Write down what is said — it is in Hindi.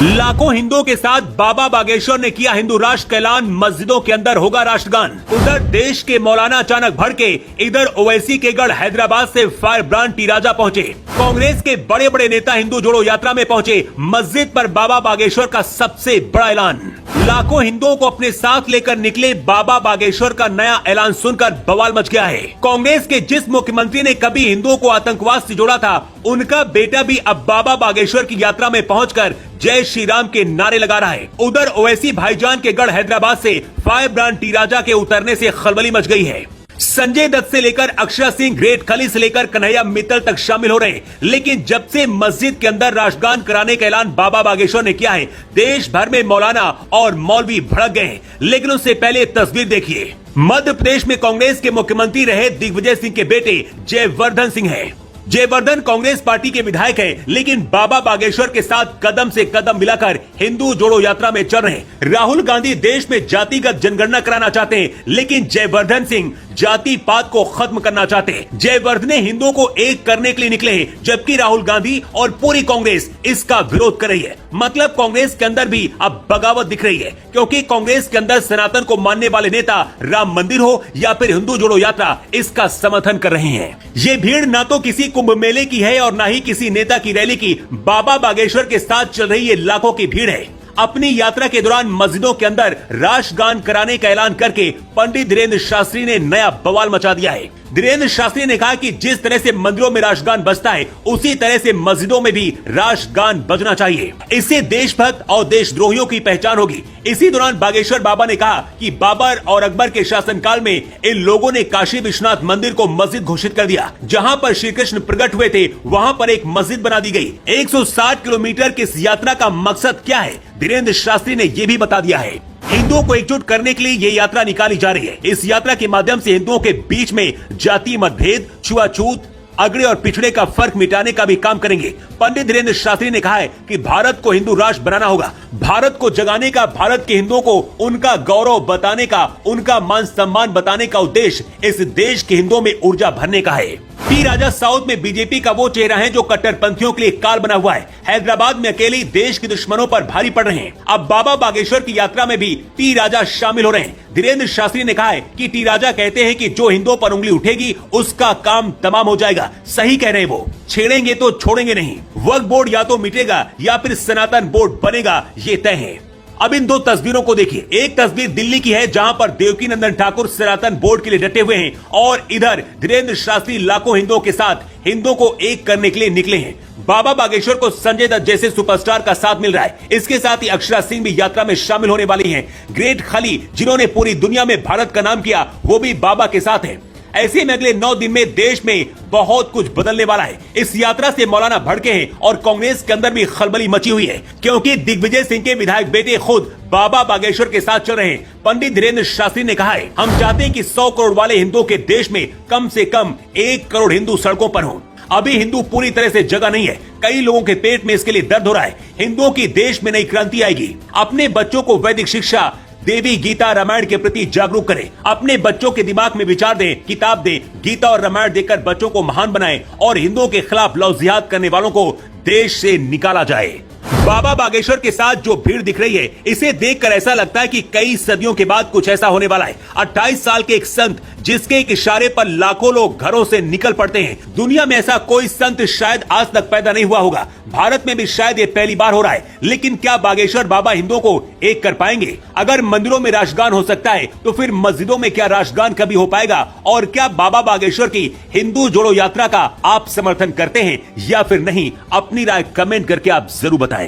लाखों हिंदुओं के साथ बाबा बागेश्वर ने किया हिंदू राष्ट्र का ऐलान, मस्जिदों के अंदर होगा राष्ट्रगान। उधर देश के मौलाना अचानक भड़के, इधर ओवैसी के गढ़ हैदराबाद से फायर ब्रांड टी राजा पहुंचे। कांग्रेस के बड़े बड़े नेता हिंदू जोड़ो यात्रा में पहुंचे, मस्जिद पर बाबा बागेश्वर का सबसे बड़ा ऐलान। लाखों हिंदुओं को अपने साथ लेकर निकले, बाबा बागेश्वर का नया ऐलान सुनकर बवाल मच गया है। कांग्रेस के जिस मुख्यमंत्री ने कभी हिंदुओं को आतंकवाद से जोड़ा था, उनका बेटा भी अब बाबा बागेश्वर की यात्रा में पहुंचकर जय श्री राम के नारे लगा रहा है। उधर ओवैसी भाईजान के गढ़ हैदराबाद से फायर ब्रांड टी राजा के उतरने से खलबली मच गई है। संजय दत्त से लेकर अक्षरा सिंह, ग्रेट खली से लेकर कन्हैया मित्तल तक शामिल हो रहे हैं। लेकिन जब से मस्जिद के अंदर राष्ट्रगान कराने का ऐलान बाबा बागेश्वर ने किया है, देश भर में मौलाना और मौलवी भड़क गए हैं। लेकिन उससे पहले तस्वीर देखिए। मध्य प्रदेश में कांग्रेस के मुख्यमंत्री रहे दिग्विजय सिंह के बेटे जयवर्धन सिंह है। जयवर्धन कांग्रेस पार्टी के विधायक हैं, लेकिन बाबा बागेश्वर के साथ कदम से कदम मिलाकर हिंदू जोड़ो यात्रा में चल रहे हैं। राहुल गांधी देश में जातिगत जनगणना कराना चाहते हैं, लेकिन जयवर्धन सिंह जाति पात को खत्म करना चाहते हैं। जयवर्धन हिंदुओं को एक करने के लिए निकले हैं, जबकि राहुल गांधी और पूरी कांग्रेस इसका विरोध कर रही है। मतलब कांग्रेस के अंदर भी अब बगावत दिख रही है, क्योंकि कांग्रेस के अंदर सनातन को मानने वाले नेता राम मंदिर हो या फिर हिंदू जोड़ो यात्रा, इसका समर्थन कर रहे हैं। ये भीड़ न तो किसी कुंभ मेले की है और न ही किसी नेता की रैली की, बाबा बागेश्वर के साथ चल रही ये लाखों की भीड़ है। अपनी यात्रा के दौरान मस्जिदों के अंदर राष्ट्रगान कराने का ऐलान करके पंडित धीरेन्द्र शास्त्री ने नया बवाल मचा दिया है। धीरेन्द्र शास्त्री ने कहा कि जिस तरह से मंदिरों में राष्ट्रगान बजता है, उसी तरह से मस्जिदों में भी राष्ट्रगान बजना चाहिए। इससे देशभक्त और देशद्रोहियों की पहचान होगी। इसी दौरान बागेश्वर बाबा ने कहा कि बाबर और अकबर के शासनकाल में इन लोगों ने काशी विश्वनाथ मंदिर को मस्जिद घोषित कर दिया। जहां पर श्री कृष्ण प्रकट हुए थे, वहां पर एक मस्जिद बना दी गई। 160 किलोमीटर की इस यात्रा का मकसद क्या है, धीरेन्द्र शास्त्री ने ये भी बता दिया है। हिंदुओं को एकजुट करने के लिए ये यात्रा निकाली जा रही है। इस यात्रा के माध्यम से हिंदुओं के बीच में जाति मतभेद, छुआछूत, अगड़े और पिछड़े का फर्क मिटाने का भी काम करेंगे। पंडित धीरेन्द्र शास्त्री ने कहा है कि भारत को हिंदू राष्ट्र बनाना होगा। भारत को जगाने का, भारत के हिंदुओं को उनका गौरव बताने का, उनका मान सम्मान बताने का उद्देश्य इस देश के हिंदुओं में ऊर्जा भरने का है। टी राजा साउथ में बीजेपी का वो चेहरा है जो कट्टरपंथियों के लिए काल बना हुआ है। हैदराबाद में अकेले देश के दुश्मनों पर भारी पड़ रहे हैं। अब बाबा बागेश्वर की यात्रा में भी टी राजा शामिल हो रहे हैं। धीरेन्द्र शास्त्री ने कहा है कि टी राजा कहते हैं कि जो हिंदुओं पर उंगली उठेगी, उसका काम तमाम हो जाएगा। सही कह रहे हैं वो, छेड़ेंगे तो छोड़ेंगे नहीं। वक्फ बोर्ड या तो मिटेगा या फिर सनातन बोर्ड बनेगा, ये तय है। अब इन दो तस्वीरों को देखिए। एक तस्वीर दिल्ली की है, जहां पर देवकी नंदन ठाकुर सनातन बोर्ड के लिए डटे हुए हैं, और इधर धीरेन्द्र शास्त्री लाखों हिंदुओं के साथ हिंदुओं को एक करने के लिए निकले हैं। बाबा बागेश्वर को संजय दत्त जैसे सुपरस्टार का साथ मिल रहा है। इसके साथ ही अक्षरा सिंह भी यात्रा में शामिल होने वाली हैं। ग्रेट खली, जिन्होंने पूरी दुनिया में भारत का नाम किया, वो भी बाबा के साथ हैं। ऐसे में अगले 9 दिन में देश में बहुत कुछ बदलने वाला है। इस यात्रा से मौलाना भड़के हैं और कांग्रेस के अंदर भी खलबली मची हुई है, क्योंकि दिग्विजय सिंह के विधायक बेटे खुद बाबा बागेश्वर के साथ चल रहे हैं। पंडित धीरेन्द्र शास्त्री ने कहा है, हम चाहते हैं कि 100 करोड़ वाले हिंदुओं के देश में कम से कम 1 करोड़ हिंदू सड़कों पर हों। अभी हिंदू पूरी तरह से जगह नहीं है। कई लोगों के पेट में इसके लिए दर्द हो रहा है। हिंदुओं की देश में नई क्रांति आएगी। अपने बच्चों को वैदिक शिक्षा, देवी गीता रामायण के प्रति जागरूक करें। अपने बच्चों के दिमाग में विचार दें, किताब दें, गीता और रामायण देकर बच्चों को महान बनाएं और हिंदुओं के खिलाफ लव जिहाद करने वालों को देश से निकाला जाए। बाबा बागेश्वर के साथ जो भीड़ दिख रही है, इसे देखकर ऐसा लगता है कि कई सदियों के बाद कुछ ऐसा होने वाला है। 28 साल के एक संत, जिसके एक इशारे पर लाखों लोग घरों से निकल पड़ते हैं। दुनिया में ऐसा कोई संत शायद आज तक पैदा नहीं हुआ होगा। भारत में भी शायद ये पहली बार हो रहा है। लेकिन क्या बागेश्वर बाबा हिंदुओं को एक कर पाएंगे? अगर मंदिरों में राष्ट्रगान हो सकता है, तो फिर मस्जिदों में क्या राष्ट्रगान कभी हो पाएगा? और क्या बाबा बागेश्वर की हिंदू जोड़ो यात्रा का आप समर्थन करते हैं या फिर नहीं? अपनी राय कमेंट करके आप जरूर बताएं।